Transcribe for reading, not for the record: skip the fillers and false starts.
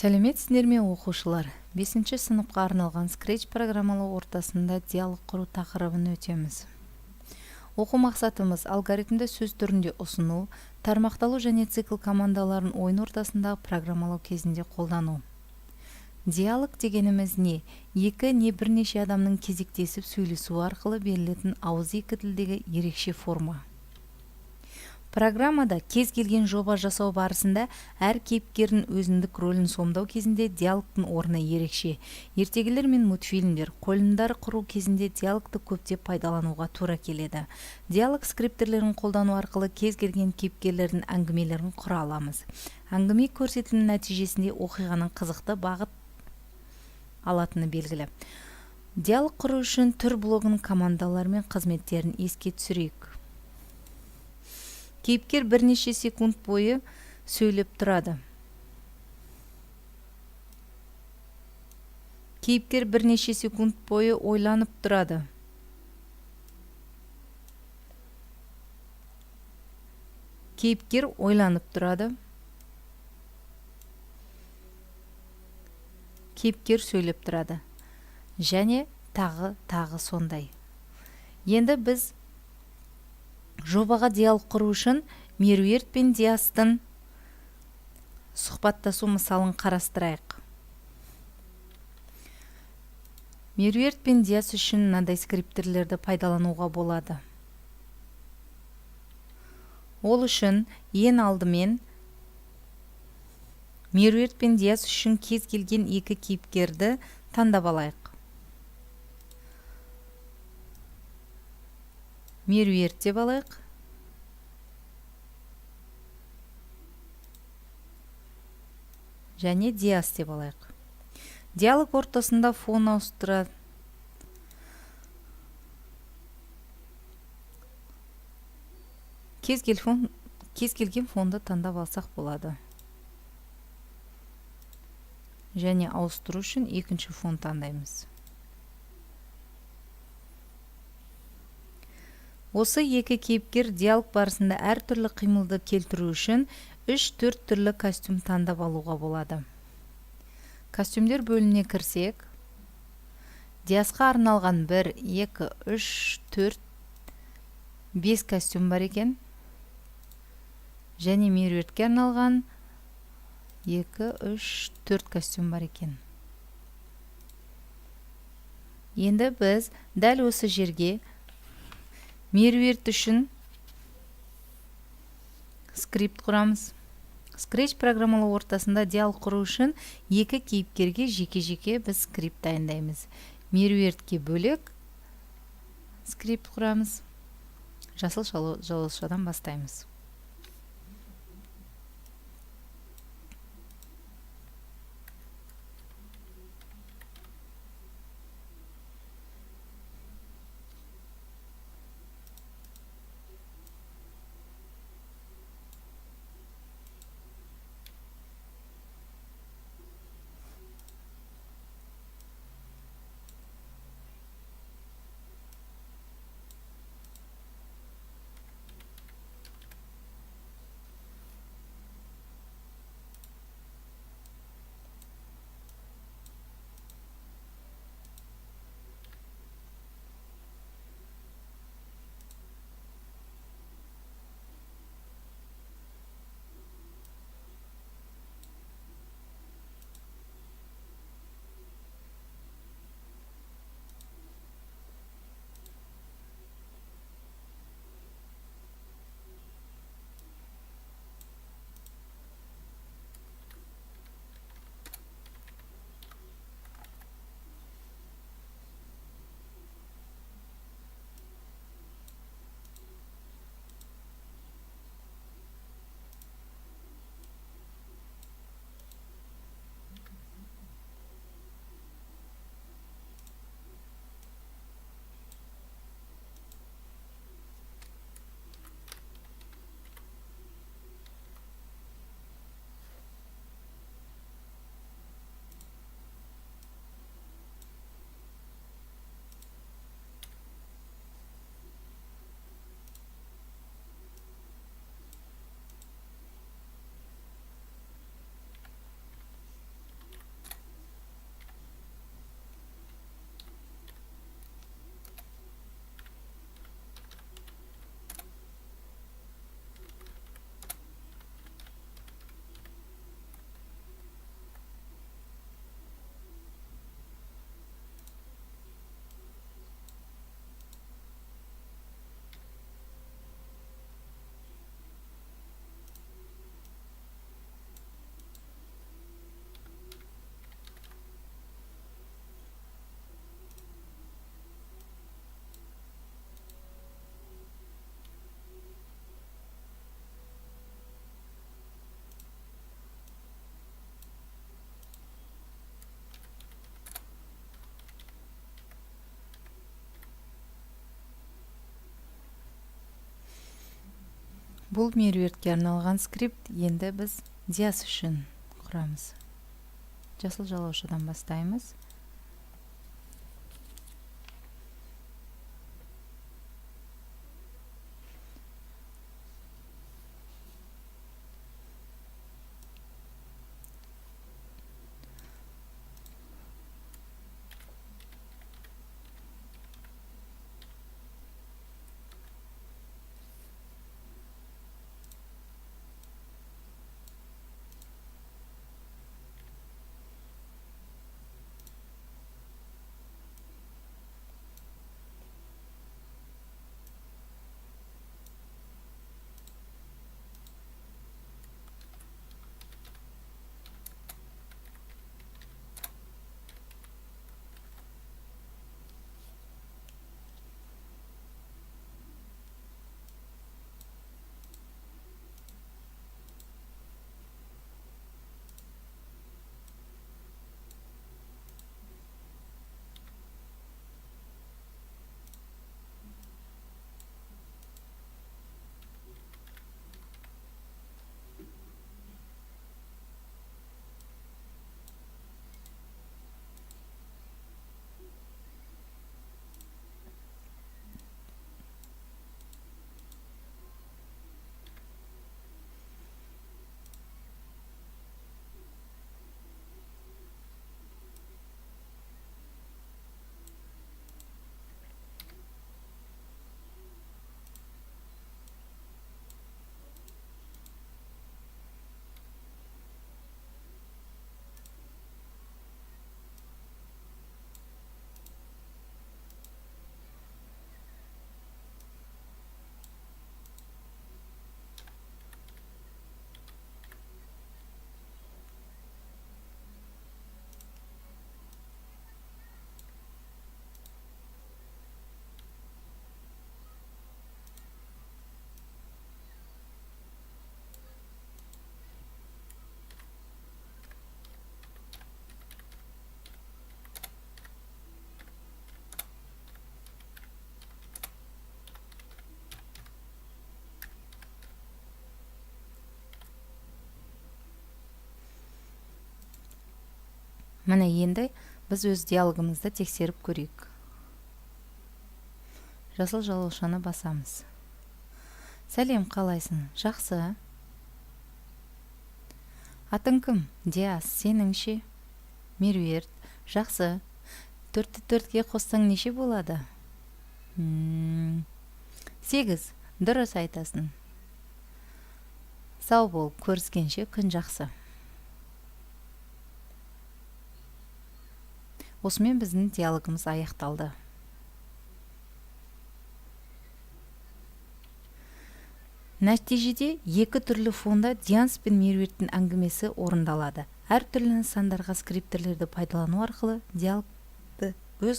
Сәлеметсіздер ме оқушылар? 5-ші сыныпқа арналған Scratch программалау ортасында диалог құру тақырыбын өтеміз. Оқу мақсатымыз алгоритмді сөз түрінде ұсыну, тармақталу және цикл командаларын ойын ортасындағы программалау кезінде қолдану. Диалог дегеніміз не? Екі не бірнеше адамның кезектесіп сөйлесуі арқылы берілетін ауызекі тілдегі ерекше форма. Программада кез келген жоба жасау барысында әр кейіпкердің өзіндік рөлін сомдау кезінде диалогтың орны ерекше. Ертегілер мен мультфильмдер, қойылымдар құру кезінде диалогты көптеп пайдалануға тура келеді. Диалог скриптерлерін қолдану арқылы кез келген кейіпкерлердің әңгімелерін құра аламыз. Әңгіме көрсетілімнің нәтижесінде оқиғаның қызықты бағыт алатыны белгілі. Диалог құру үшін түр блогының командалары мен қызметтерін еске түсірейік. Кейіпкер бірнеше секунд бойы сөйлеп тұрады. Кейіпкер бірнеше секунд бойы ойланып тұрады. Кейіпкер ойланып тұрады. Кейіпкер сөйлеп тұрады. Және тағы сондай. Енді біз жобаға диалог құру үшін Меруерт пен Диастың сұхбаттасу мысалын қарастырайық. Меруерт пен Диас үшін мынандай скриптерлерді пайдалануға болады. Ол үшін ең алдымен Меруерт пен Диас үшін кез келген екі кейіпкерді таңдап алайық. Меруерт деп алайық. Және Диас деп алайық. Диалог ортасында фон ауыстырады. Кез келген фонды таңдап алсақ болады. Және ауыстыру үшін екінші фон таңдаймыз. Осы екі кейіпкер диалог барысында әртүрлі қимылды келтіру үшін 3-4 түрлі костюм таңдап алуға болады. Костюмдер бөліміне кірсек, Диасқа арналған 1, 2, 3, 4, 5 костюм бар екен. Және Меруертке арналған 2, 3, 4 костюм бар екен. Енді біз дәл осы жерге Меруерт үшін скрипт құрамыз. Scratch программалау ортасында диалог құру үшін екі кейіпкерге жеке-жеке біз скрипт дайындаймыз. Меруертке бөлек скрипт құрамыз. Жасыл жалаушадан бастаймыз. Бұл меруертке арналған скрипт. Енді біз Диас үшін құрамыз. Жасыл жалаушадан бастаймыз. Міне енді біз өз диалогымызды тексеріп көрейік. Жасыл жалаушаны басамыз. Сәлем, қалайсың? Жақсы. Атың кім? Диас, сенің ше? Меруерт, жақсы. 4-ті 4-ке қоссаң неше болады? 8, дұрыс айтасың. Сау бол, көріскенше, күн жақсы. Осымен біздің диалогымыз аяқталды. Нәтижеде екі түрлі фонда Диас пен Меруерттің әңгімесі орындалады. Әр түрлі нысандарға скриптерлерді пайдалану арқылы диалогты өз